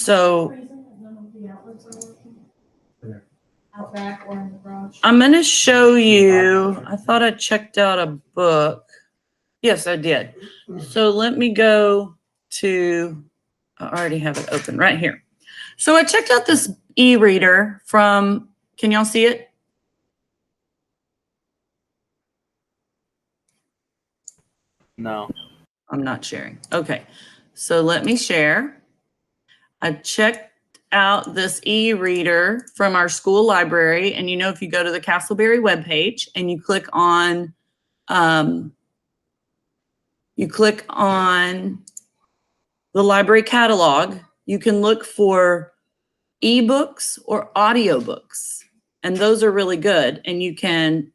So Out back or in the garage. I'm going to show you, I thought I checked out a book. Yes, I did. So let me go to, I already have it open right here. So I checked out this e-reader from, can y'all see it? No. I'm not sharing. Okay. So let me share. I checked out this e-reader from our school library. And you know, if you go to the Castleberry webpage and you click on the library catalog, you can look for ebooks or audiobooks. And those are really good. And you can,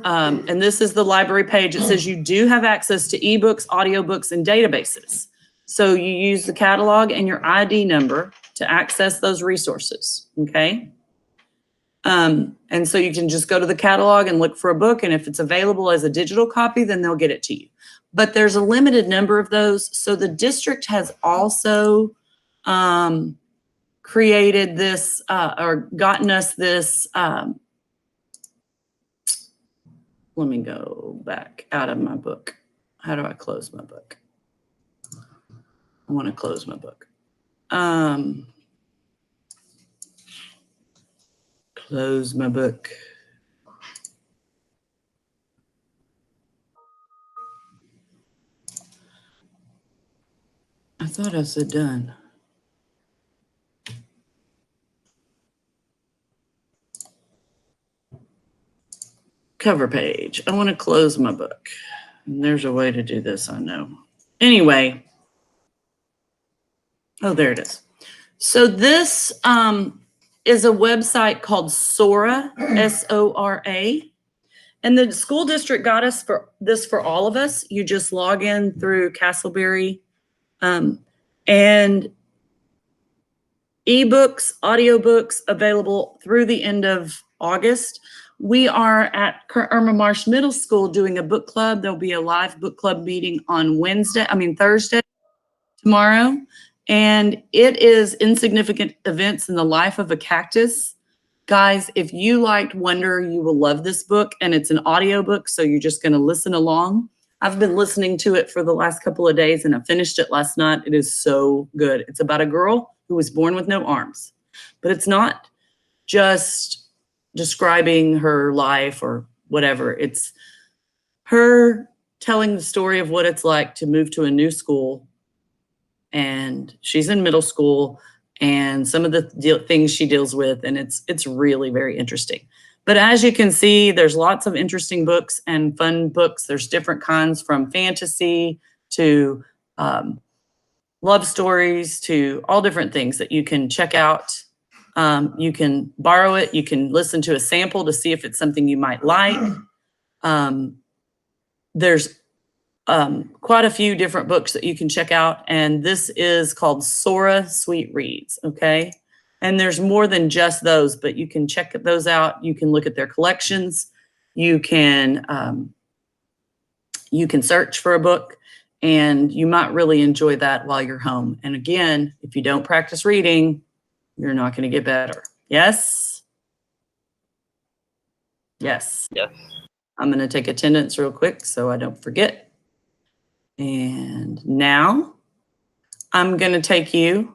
and this is the library page. It says you do have access to ebooks, audiobooks, and databases. So you use the catalog and your ID number to access those resources, okay? And so you can just go to the catalog and look for a book, and if it's available as a digital copy, then they'll get it to you. But there's a limited number of those. So the district has also created this or gotten us this, let me go back out of my book. How do I close my book? I want to close my book. Close my book. I thought I said done. Cover page. I want to close my book. And there's a way to do this, I know. Anyway. Oh, there it is. So this is a website called Sora, S-O-R-A. And the school district got us for this for all of us. You just log in through Castleberry and ebooks, audiobooks available through the end of August. We are at Irma Marsh Middle School doing a book club. There'll be a live book club meeting on Thursday, tomorrow. And it is Insignificant Events in the Life of a Cactus. Guys, if you liked Wonder, you will love this book. And it's an audiobook, so you're just going to listen along. I've been listening to it for the last couple of days, and I finished it last night. It is so good. It's about a girl who was born with no arms. But it's not just describing her life or whatever. It's her telling the story of what it's like to move to a new school. And she's in middle school, and some of the things she deals with, and it's really very interesting. But as you can see, there's lots of interesting books and fun books. There's different kinds, from fantasy to love stories to all different things that you can check out. You can borrow it. You can listen to a sample to see if it's something you might like. There's quite a few different books that you can check out. And this is called Sora Sweet Reads, okay? And there's more than just those, but you can check those out. You can look at their collections. You can search for a book, and you might really enjoy that while you're home. And again, if you don't practice reading, you're not going to get better. Yes? Yes. Yes. I'm going to take attendance real quick so I don't forget. And now I'm going to take you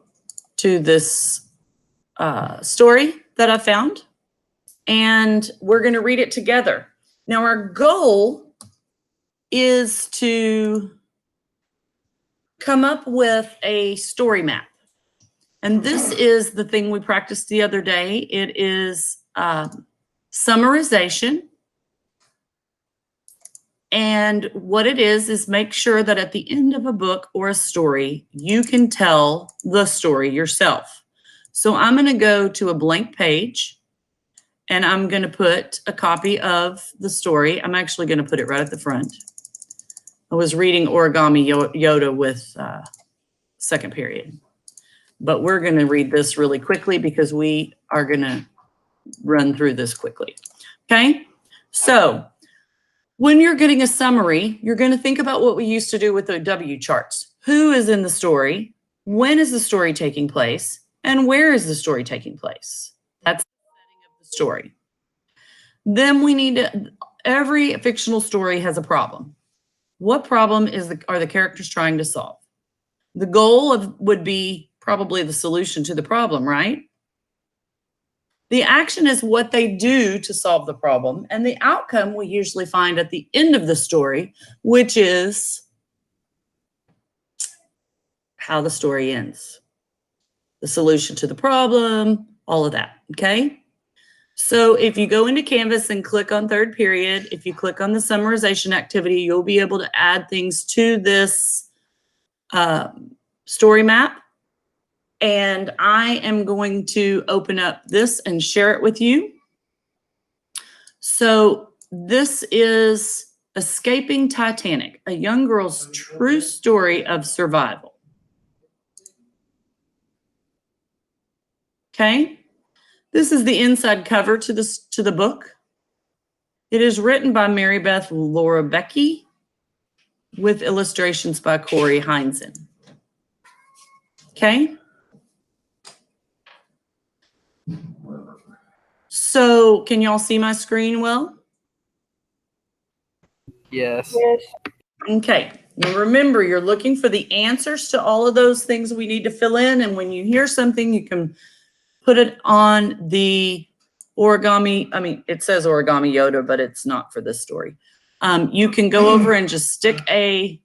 to this story that I found, and we're going to read it together. Now, our goal is to come up with a story map. And this is the thing we practiced the other day. It is summarization. And what it is make sure that at the end of a book or a story, you can tell the story yourself. So I'm going to go to a blank page, and I'm going to put a copy of the story. I'm actually going to put it right at the front. I was reading Origami Yoda with second period. But we're going to read this really quickly because we are going to run through this quickly. Okay? So when you're getting a summary, you're going to think about what we used to do with the W charts. Who is in the story? When is the story taking place? And where is the story taking place? That's the setting of the story. Then we need to, every fictional story has a problem. What problem are the characters trying to solve? The goal would be probably the solution to the problem, right? The action is what they do to solve the problem, and the outcome we usually find at the end of the story, which is how the story ends. The solution to the problem, all of that, okay? So if you go into Canvas and click on third period, if you click on the summarization activity, you'll be able to add things to this story map. And I am going to open up this and share it with you. So this is Escaping Titanic, a young girl's true story of survival. Okay, this is the inside cover to the book. It is written by Mary Beth Lorabecki with illustrations by Corey Heinzen. Okay. So can y'all see my screen well? Yes. Okay. Now remember, you're looking for the answers to all of those things we need to fill in. And when you hear something, you can put it on the origami. I mean, it says Origami Yoda, but it's not for this story. You can go over and just stick a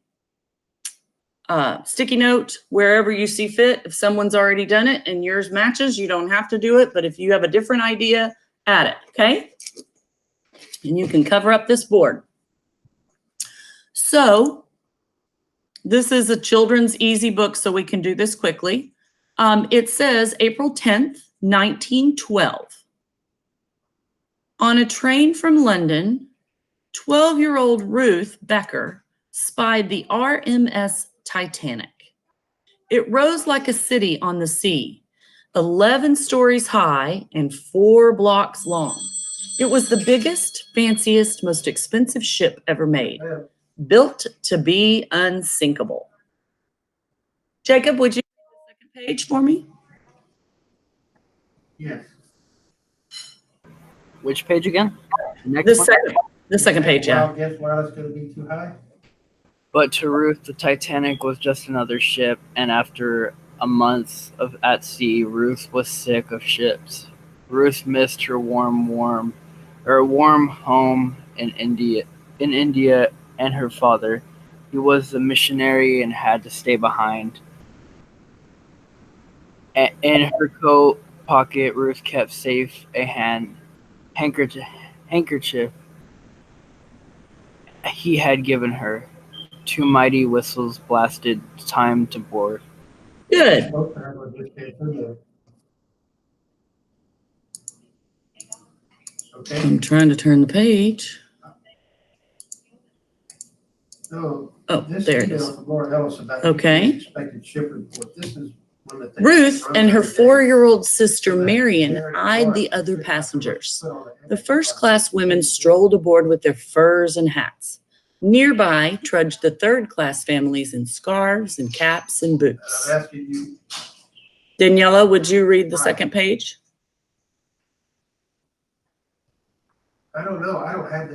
sticky note wherever you see fit. If someone's already done it and yours matches, you don't have to do it. But if you have a different idea, add it, okay? And you can cover up this board. So this is a children's easy book, so we can do this quickly. It says April 10th, 1912. On a train from London, 12-year-old Ruth Becker spied the RMS Titanic. It rose like a city on the sea, 11 stories high and 4 blocks long. It was the biggest, fanciest, most expensive ship ever made, built to be unsinkable. Jacob, would you read the second page for me? Yes. Which page again? Next one? The second page, yeah. Well, guess why it's gonna be too high? But to Ruth, the Titanic was just another ship, and after a month at sea, Ruth was sick of ships. Ruth missed her warm home in India, and her father. He was a missionary and had to stay behind. In her coat pocket, Ruth kept safe a handkerchief he had given her. 2 mighty whistles blasted time to board. Good. Okay, I'm trying to turn the page. so. Oh, this there it email is. from Laura Ellis about Okay. the expected ship report. This is one that they- Ruth and her 4-year-old sister Marion eyed the other passengers. The first-class women strolled aboard with their furs and hats. Nearby trudged the third-class families in scarves and caps and And boots. I'm asking you, Daniela, would you read the second page? I don't know, I don't have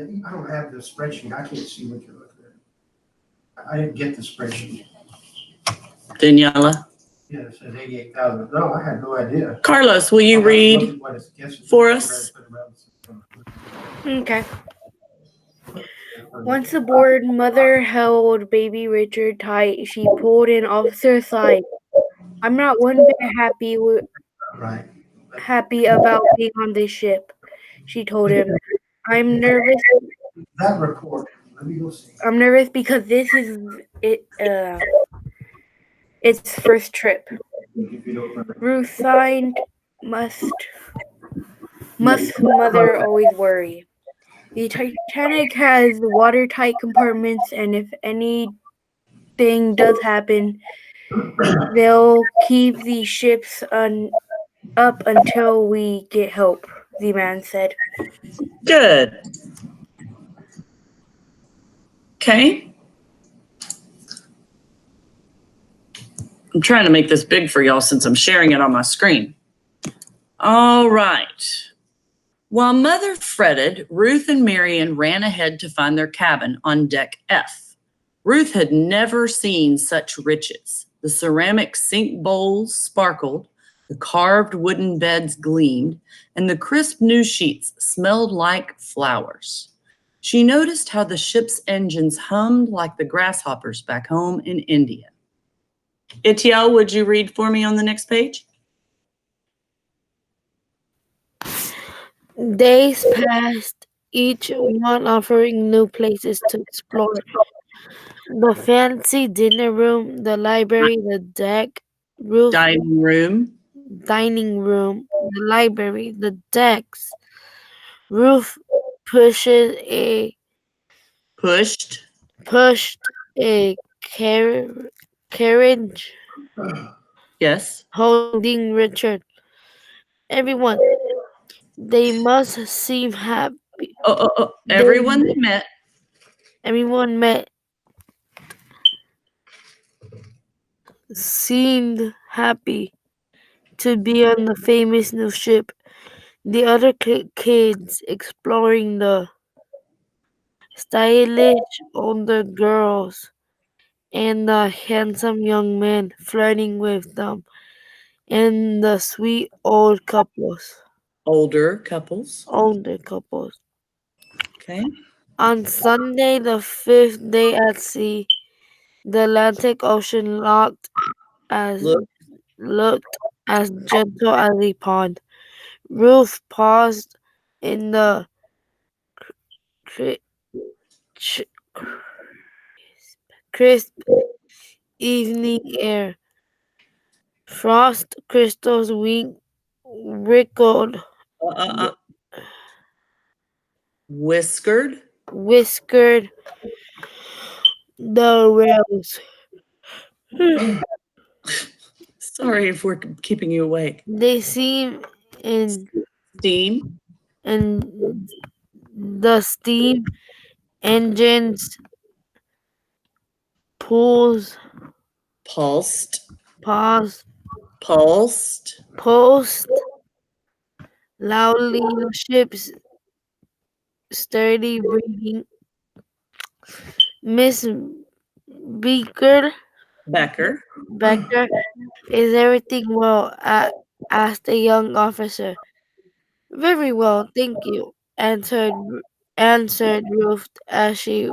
the spreadsheet, I can't see what you're looking at. I didn't get the spreadsheet. Daniela. Yeah, it says 88,000. No, I had no idea. Carlos, will you I'll have to read look at what it's guessing. for us? Okay. Once aboard, Mother held baby Richard tight. She pulled an officer aside. I'm not one bit Right. happy about being on this ship, she told him. I'm nervous. That report, let me go see. I'm nervous because this is its first trip. If you don't remember. Ruth signed. Must mother always worry. The Titanic has watertight compartments, and if anything does happen, they'll keep the ships up until we get help, the man said. Good. Okay. I'm trying to make this big for y'all since I'm sharing it on my screen. All right. While Mother fretted, Ruth and Marion ran ahead to find their cabin on deck F. Ruth had never seen such riches. The ceramic sink bowls sparkled, the carved wooden beds gleamed, and the crisp new sheets smelled like flowers. She noticed how the ship's engines hummed like the grasshoppers back home in India. Itiel, would you read for me on the next page? Days passed, each one offering new places to explore. The fancy dinner room, the library, the deck, roof, Dining room. dining room, the library, the decks. Roof pushes a Pushed. pushed a carriage Yes. holding Richard. Everyone, they must seem happy. Everyone they met. Everyone met seemed happy to be on the famous new ship. The other kids exploring the stylish older girls and the handsome young men flirting with them and the sweet older couples. Older couples. Okay. On Sunday, the 5th day at sea, the Atlantic Ocean Look. looked as gentle as a pond. Ruth paused in the cri- ch- crisp evening air. Frost crystals wrinkled, Whiskered. whiskered the rails. Sorry if we're keeping you awake. They seemed in Steam. the steam engines, pools, Pulsed. pause, Pulsed. pulsed loudly. The ship's sturdy breathing. Miss Beaker, Becker. Becker, is everything well? Asked a young officer. Very well, thank you, answered Ruth as she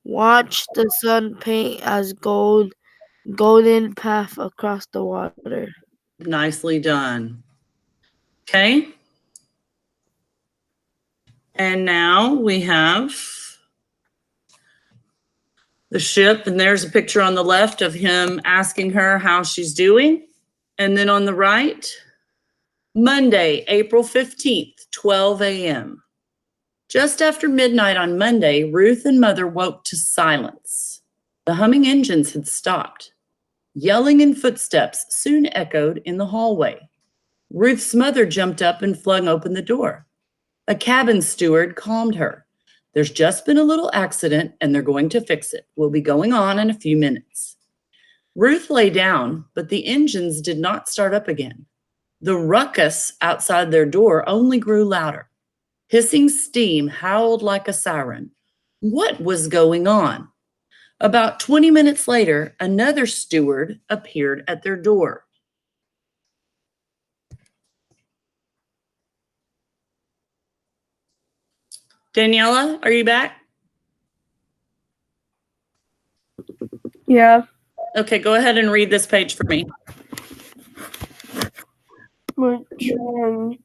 watched the sun paint as golden path across the water. Nicely done. Okay. And now we have the ship, and there's a picture on the left of him asking her how she's doing. And then on the right, Monday, April 15th, 12 a.m. Just after midnight on Monday, Ruth and Mother woke to silence. The humming engines had stopped. Yelling and footsteps soon echoed in the hallway. Ruth's mother jumped up and flung open the door. A cabin steward calmed her. There's just been a little accident and they're going to fix it. We'll be going on in a few minutes. Ruth lay down, but the engines did not start up again. The ruckus outside their door only grew louder. Hissing steam howled like a siren. What was going on? About 20 minutes later, another steward appeared at their door. Daniela, are you back? Yeah. Okay, go ahead and read this page for me. Which one?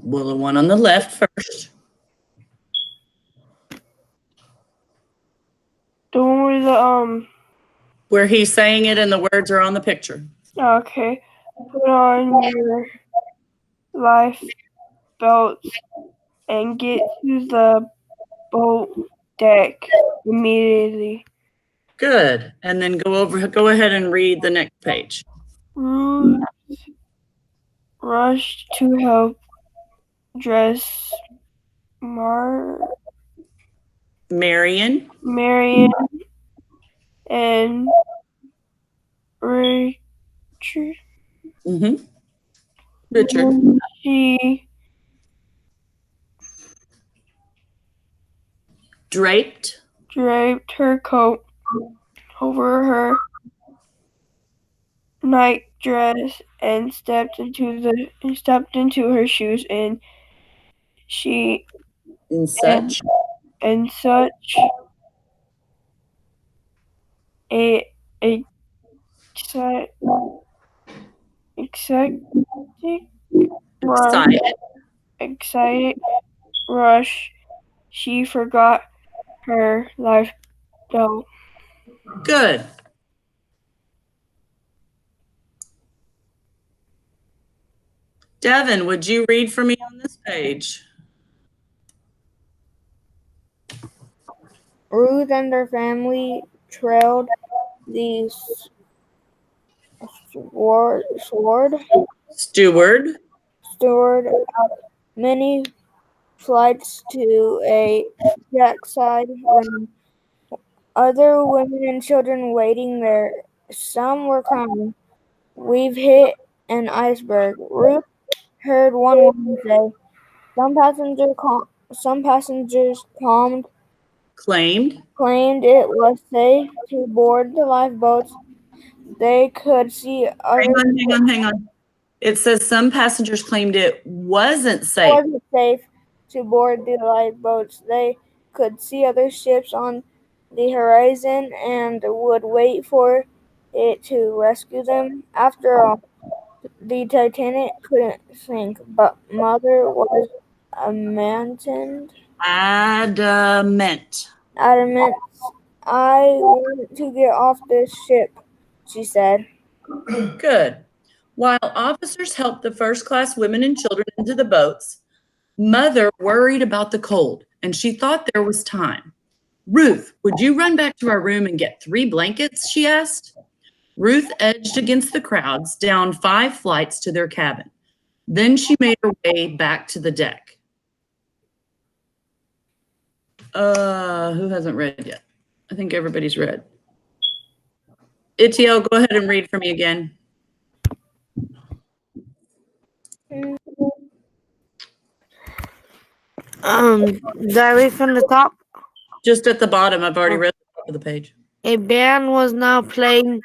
Well, the one on the left first. The one where the Where he's saying it and the words are on the picture. okay. Put on your life belts and get to the boat deck immediately. Good. And then go ahead and read the next page. Ruth rushed to help dress Marion. Marion and Richard Richard. Mm-hmm. Richard. She Draped. draped her coat over her nightdress and stepped into her shoes, and she In such. and such a exci- exciting rush, Excited. excited rush, she forgot her life belt. Good. Devin, would you read for me on this page? Ruth and her family trailed the Steward. steward out many flights to a jackside room. Other women and children waiting there. Some were crying. We've hit an iceberg. Ruth heard one woman say. Some passengers Claimed. claimed it was safe to board the lifeboats. They could see Hang on. It says some passengers claimed it wasn't safe. wasn't safe to board the lifeboats. They could see other ships on the horizon and would wait for it to rescue them. After all, the Titanic couldn't sink, but Mother was adamant. Adamant. Adamant. I want to get off this ship, she said. Good. While officers helped the first-class women and children into the boats, Mother worried about the cold, and she thought there was time. Ruth, would you run back to our room and get 3 blankets? She asked. Ruth edged against the crowds down 5 flights to their cabin. Then she made her way back to the deck. Who hasn't read yet? I think everybody's read. Itiel, go ahead and read for me again. Directly from the top, Just at the bottom. I've already read the top of the page. a band was now playing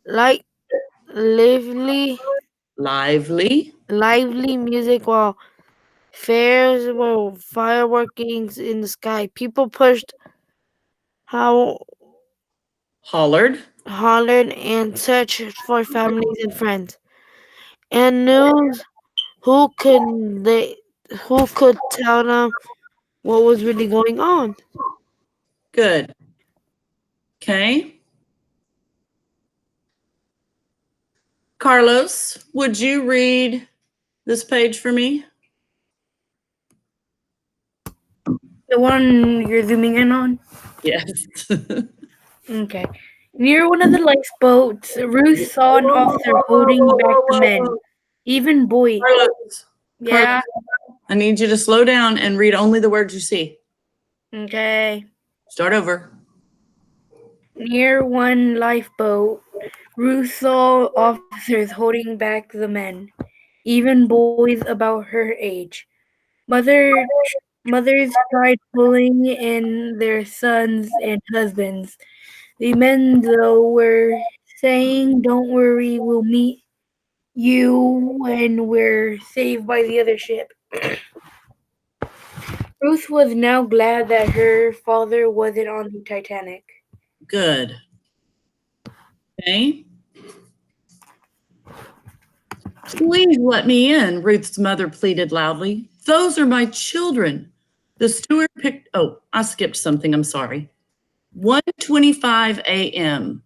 lively music while fairs were fireworks in the sky. People pushed, Hollered. hollered, and searched for families and friends. And news, who could tell them what was really going on? Good. Okay. Carlos, would you read this page for me? The one you're zooming in on? Yes. Okay. Near one of the lifeboats, Ruth saw an officer holding back the men. Even boys. Carlos, Yeah. I need you to slow down and read only the words you see. Okay. Start over. Near one lifeboat, Ruth saw officers holding back the men, even boys about her age. Mothers tried pulling in their sons and husbands. The men, though, were saying, "Don't worry, we'll meet you when we're saved by the other ship." Ruth was now glad that her father wasn't on the Titanic. Good. Okay. Please let me in, Ruth's mother pleaded loudly. Those are my children. The steward picked, I skipped something, I'm sorry. 1:25 a.m.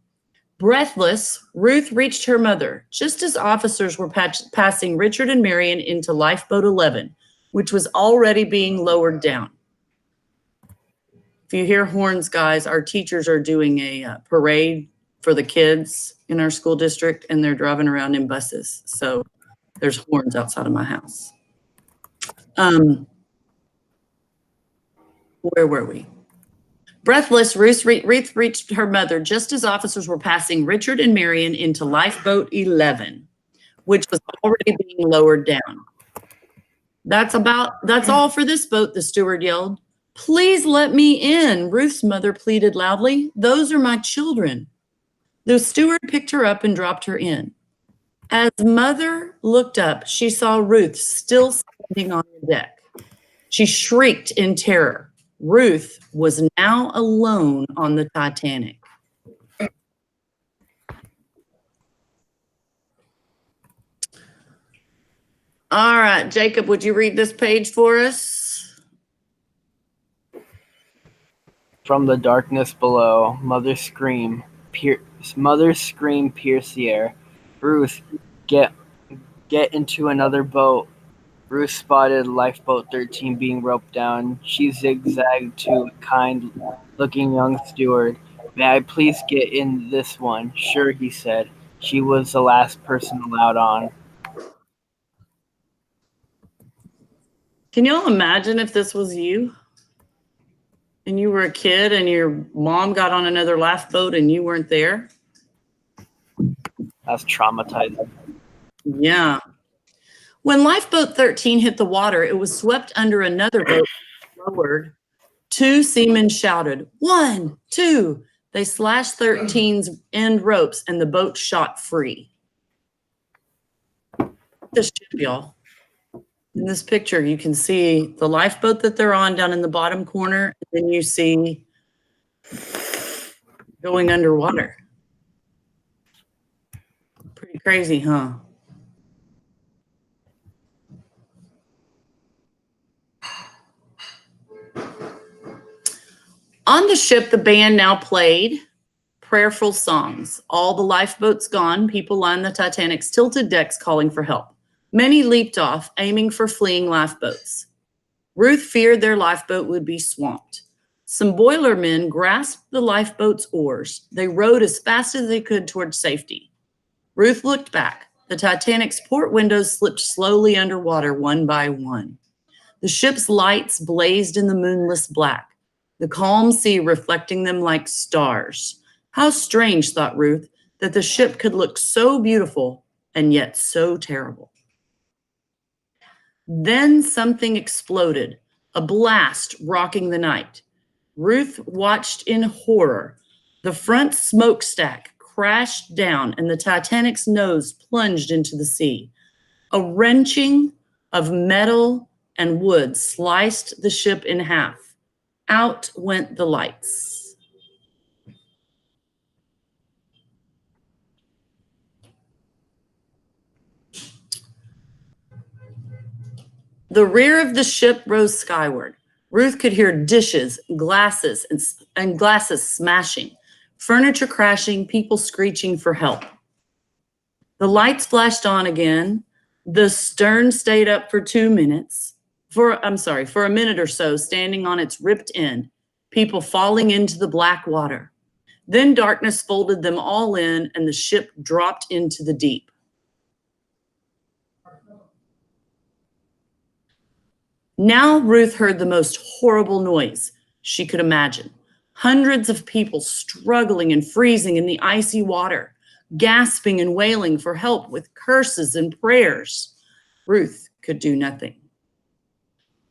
Breathless, Ruth reached her mother just as officers were passing Richard and Marion into Lifeboat 11, which was already being lowered down. If you hear horns, guys, our teachers are doing a parade for the kids in our school district, and they're driving around in buses. So there's horns outside of my house. Where were we? Breathless, Ruth reached her mother just as officers were passing Richard and Marion into lifeboat 11, which was already being lowered down. That's all for this boat, the steward yelled. Please let me in, Ruth's mother pleaded loudly. Those are my children. The steward picked her up and dropped her in. As mother looked up, she saw Ruth still standing on the deck. She shrieked in terror. Ruth was now alone on the Titanic. All right, Jacob, would you read this page for us? From the darkness below, Mother's scream pierced the air. Ruth, get into another boat. Ruth spotted lifeboat 13 being roped down. She zigzagged to a kind-looking young steward. May I please get in this one? Sure, he said. She was the last person allowed on. Can y'all imagine if this was you? And you were a kid and your mom got on another lifeboat and you weren't there? That's traumatizing. Yeah. When lifeboat 13 hit the water, it was swept under another boat lowered. 2 seamen shouted, 1, 2. They slashed 13's end ropes and the boat shot free. The ship, y'all. In this picture, you can see the lifeboat that they're on down in the bottom corner, and then you see going underwater. Pretty crazy, huh? On the ship, the band now played prayerful songs. All the lifeboats gone, people lined the Titanic's tilted decks calling for help. Many leaped off, aiming for fleeing lifeboats. Ruth feared their lifeboat would be swamped. Some boiler men grasped the lifeboat's oars. They rowed as fast as they could toward safety. Ruth looked back. The Titanic's port windows slipped slowly underwater one by one. The ship's lights blazed in the moonless black, the calm sea reflecting them like stars. How strange, thought Ruth, that the ship could look so beautiful and yet so terrible. Then something exploded, a blast rocking the night. Ruth watched in horror. The front smokestack crashed down and the Titanic's nose plunged into the sea. A wrenching of metal and wood sliced the ship in half. Out went the lights. The rear of the ship rose skyward. Ruth could hear dishes, glasses, and glasses smashing, furniture crashing, people screeching for help. The lights flashed on again. The stern stayed up for 2 minutes. For a minute or so, standing on its ripped end, people falling into the black water. Then darkness folded them all in and the ship dropped into the deep. Now Ruth heard the most horrible noise she could imagine. Hundreds of people struggling and freezing in the icy water, gasping and wailing for help with curses and prayers. Ruth could do nothing.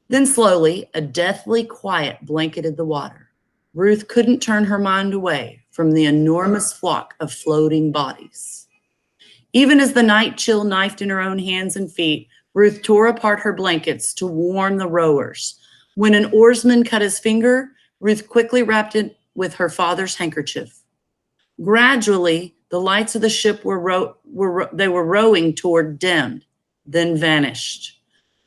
Then slowly, a deathly quiet blanketed the water. Ruth couldn't turn her mind away from the enormous flock of floating bodies. Even as the night chill knifed in her own hands and feet, Ruth tore apart her blankets to warm the rowers. When an oarsman cut his finger, Ruth quickly wrapped it with her father's handkerchief. Gradually, the lights of the ship were rowing toward dimmed, then vanished.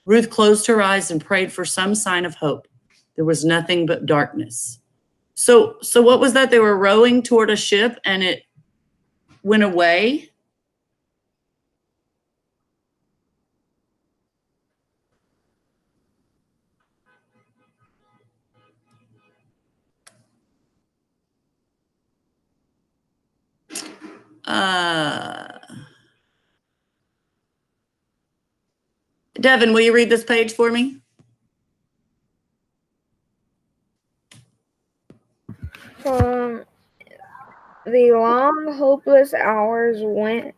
Ruth closed her eyes and prayed for some sign of hope. There was nothing but darkness. So what was that? They were rowing toward a ship and it went away? Devin, will you read this page for me? The long, hopeless hours went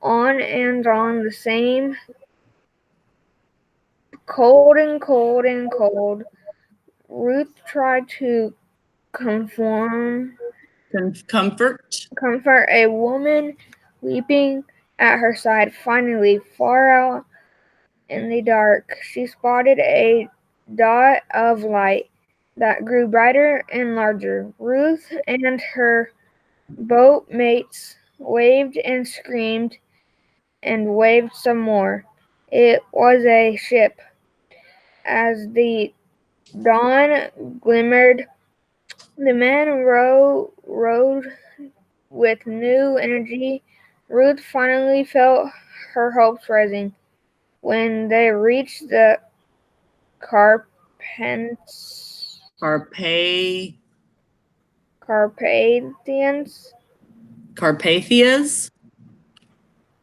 on and on, the same cold and cold and cold. Ruth tried to comfort a woman weeping at her side. Finally, far out in the dark, she spotted a dot of light that grew brighter and larger. Ruth and her boat mates waved and screamed and waved some more. It was a ship. As the dawn glimmered, the men rowed with new energy. Ruth finally felt her hopes rising. When they reached the Carpathians.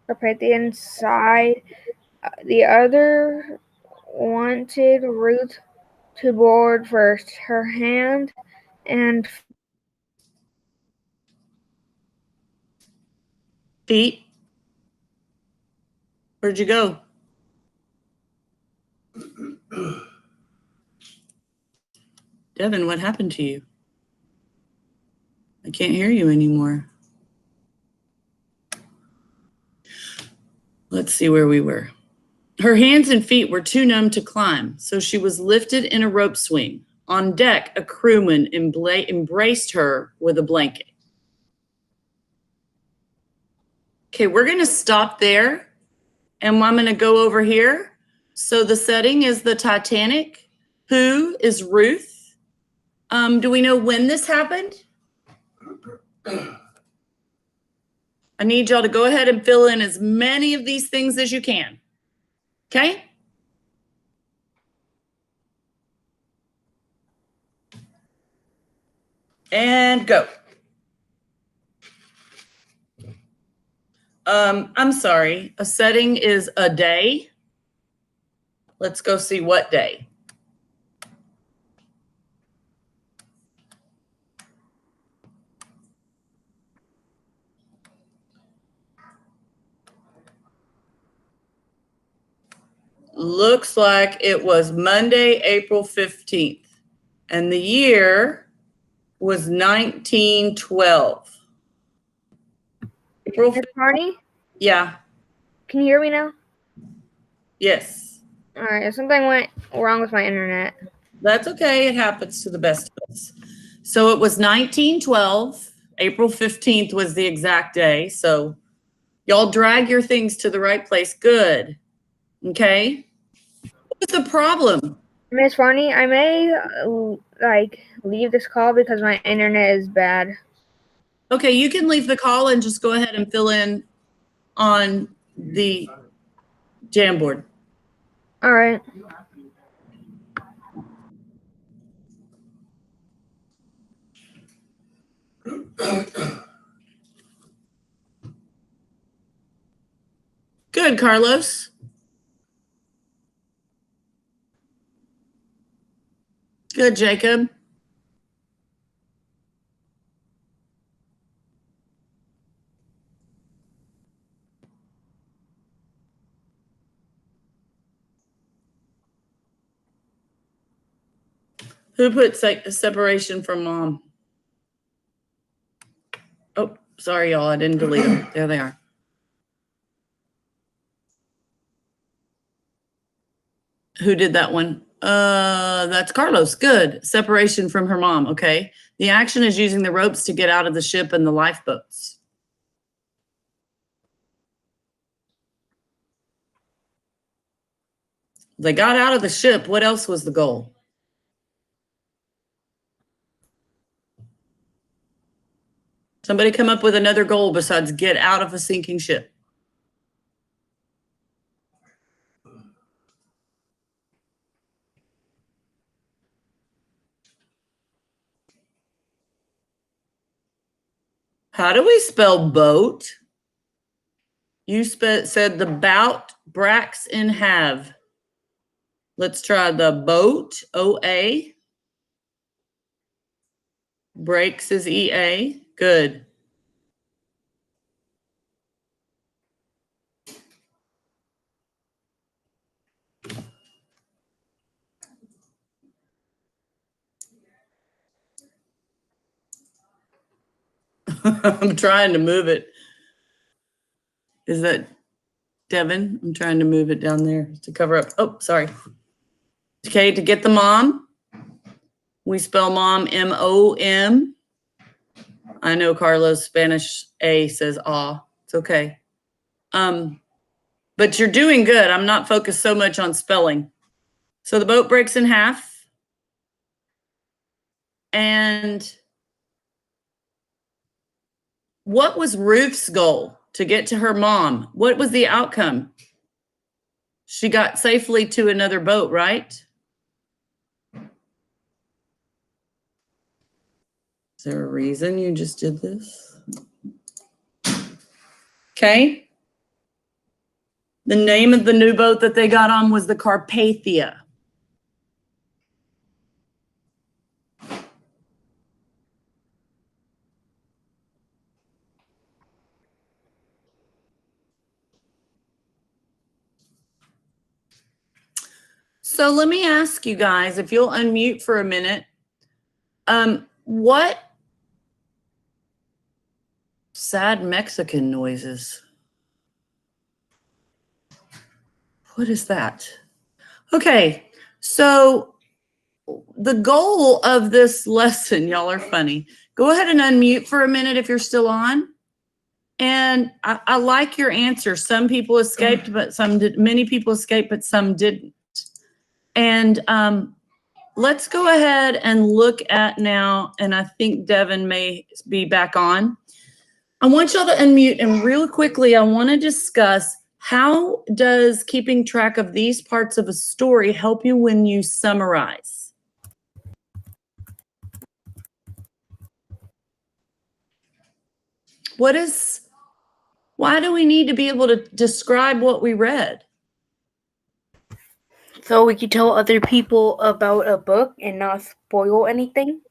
Carpathian side, the other wanted Ruth to board first. Her hand and Feet. Where'd you go? Devin, what happened to you? I can't hear you anymore. Let's see where we were. Her hands and feet were too numb to climb, so she was lifted in a rope swing. On deck, a crewman embraced her with a blanket. Okay, we're going to stop there, and I'm going to go over here. So the setting is the Titanic. Who is Ruth? Do we know when this happened? I need y'all to go ahead and fill in as many of these things as you can. Okay? And go. I'm sorry. A setting is a day. Let's go see what day. Looks like it was Monday, April 15th. And the year was 1912. April. Miss Barney, Yeah. can you hear me now? Yes. All right, something went wrong with my internet. That's okay. It happens to the best of us. So it was 1912. April 15th was the exact day. So y'all drag your things to the right place. Good. Okay. What's the problem? Miss Barney, I may leave this call because my internet is bad. Okay, you can leave the call and just go ahead and fill in on the Jamboard. All right. Good, Carlos. Good, Jacob. Who put separation from mom? Oh, sorry, y'all. I didn't delete them. There they are. Who did that one? That's Carlos. Good. Separation from her mom. Okay. The action is using the ropes to get out of the ship and the lifeboats. They got out of the ship. What else was the goal? Somebody come up with another goal besides get out of a sinking ship. How do we spell boat? You said the bout, brax, and have. Let's try the boat, O-A. Breaks is E-A. Good. I'm trying to move it. Is that Devin? I'm trying to move it down there to cover up. Oh, sorry. Okay, to get the mom, we spell mom M-O-M. I know Carlos Spanish A says ah. It's okay. But you're doing good. I'm not focused so much on spelling. So the boat breaks in half. And what was Ruth's goal to get to her mom? What was the outcome? She got safely to another boat, right? Is there a reason you just did this? Okay. The name of the new boat that they got on was the Carpathia. So let me ask you guys, if you'll unmute for a minute, what sad Mexican noises? What is that? Okay, so the goal of this lesson, y'all are funny. Go ahead and unmute for a minute if you're still on. And I like your answer. Some people escaped, but some did. Many people escaped, but some didn't. And let's go ahead and look at now, and I think Devin may be back on. I want y'all to unmute, and real quickly, I want to discuss how does keeping track of these parts of a story help you when you summarize? Why do we need to be able to describe what we read? So we can tell other people about a book and not spoil anything.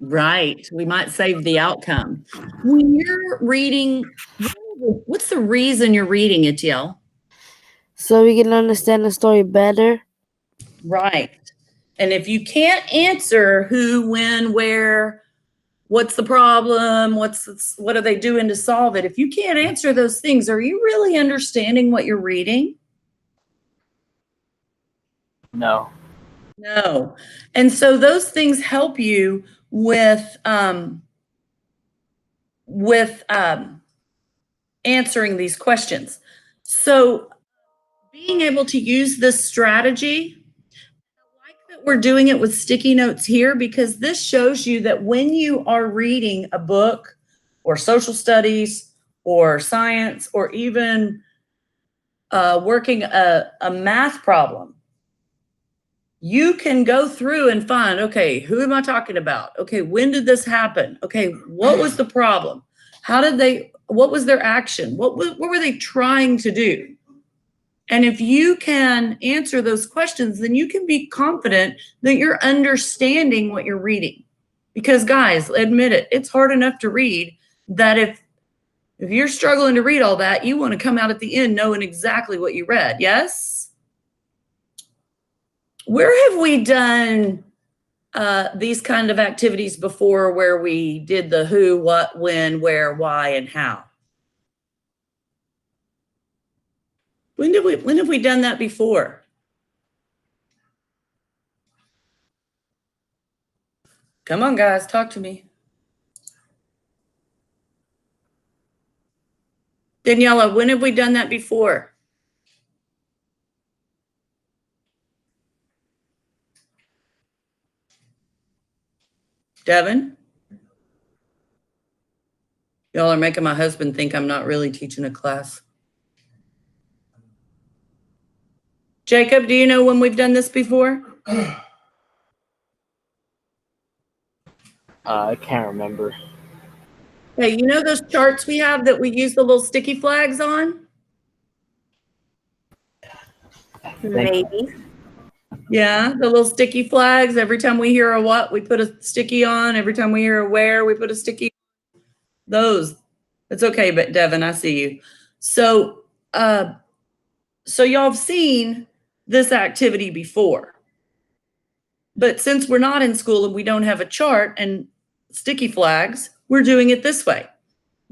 Right. We might save the outcome. When you're reading, what's the reason you're reading, Etiel? So we can understand the story better. Right. And if you can't answer who, when, where, what's the problem, what are they doing to solve it? If you can't answer those things, are you really understanding what you're reading? No. No. And so those things help you with answering these questions. So being able to use this strategy, I like that we're doing it with sticky notes here, because this shows you that when you are reading a book or social studies or science or even working a math problem, you can go through and find, okay, who am I talking about? Okay, when did this happen? Okay, what was the problem? What was their action? What were they trying to do? And if you can answer those questions, then you can be confident that you're understanding what you're reading. Because guys, admit it, it's hard enough to read that if you're struggling to read all that, you want to come out at the end knowing exactly what you read, yes? Where have we done these kind of activities before where we did the who, what, when, where, why, and how? When have we done that before? Come on, guys, talk to me. Daniela, when have we done that before? Devin? Y'all are making my husband think I'm not really teaching a class. Jacob, do you know when we've done this before? I can't remember. Hey, you know those charts we have that we use the little sticky flags on? Maybe. Yeah, the little sticky flags. Every time we hear a what, we put a sticky on. Every time we hear a where, we put a sticky on. Those. It's okay, but Devin, I see you. So y'all have seen this activity before. But since we're not in school and we don't have a chart and sticky flags, we're doing it this way.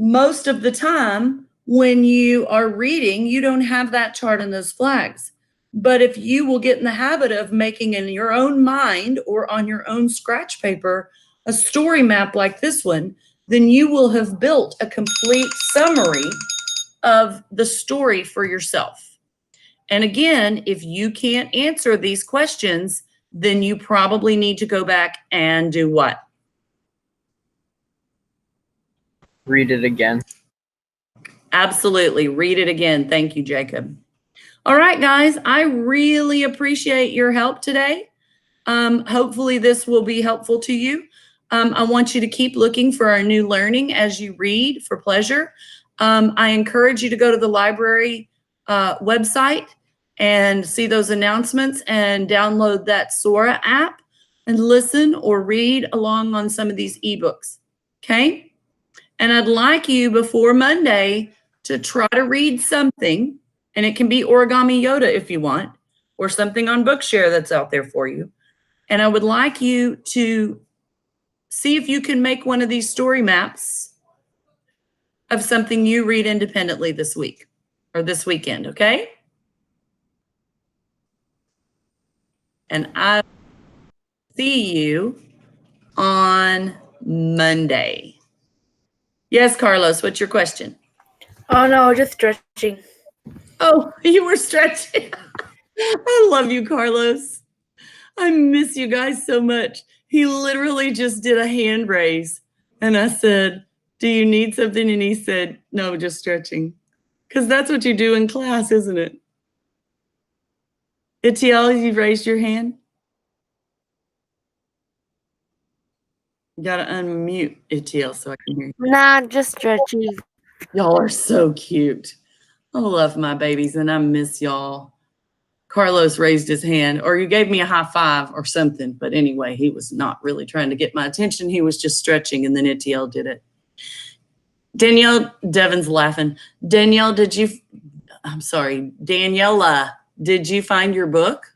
most of the time when you are reading, you don't have that chart and those flags. But if you will get in the habit of making in your own mind or on your own scratch paper a story map like this one, then you will have built a complete summary of the story for yourself. And again, if you can't answer these questions, then you probably need to go back and do what? Read it again. Absolutely. Read it again. Thank you, Jacob. All right, guys, I really appreciate your help today. Hopefully this will be helpful to you. I want you to keep looking for our new learning as you read for pleasure. I encourage you to go to the library website and see those announcements and download that Sora app and listen or read along on some of these ebooks, okay? And I'd like you before Monday to try to read something, and it can be Origami Yoda if you want, or something on Bookshare that's out there for you. And I would like you to see if you can make one of these story maps of something you read independently this week or this weekend, okay? And I see you on Monday. Yes, Carlos, what's your question? Oh no, just stretching. Oh, you were stretching. I love you, Carlos. I miss you guys so much. He literally just did a hand raise. And I said, do you need something? And he said, no, just stretching. Because that's what you do in class, isn't it? Itiel, you raised your hand? You gotta unmute Itiel so I can hear you. Nah, just stretching. Y'all are so cute. I love my babies and I miss y'all. Carlos raised his hand, or you gave me a high five or something. But anyway, he was not really trying to get my attention. He was just stretching, and then Itiel did it. Danielle, Devin's laughing. Danielle, Daniela, did you find your book?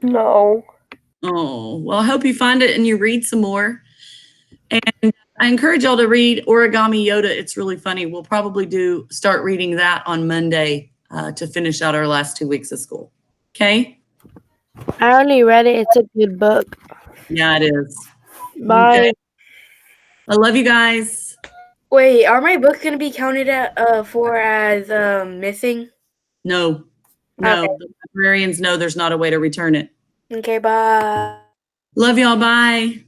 No. Oh, well, I hope you find it and you read some more. And I encourage y'all to read Origami Yoda. It's really funny. We'll probably start reading that on Monday to finish out our last 2 weeks of school. Okay? I already read it. It's a good book. Yeah, it is. Bye. Okay. I love you guys. Wait, are my books gonna be counted for as missing? No. Okay. The librarians know there's not a way to return it. Okay, bye. Love y'all. Bye.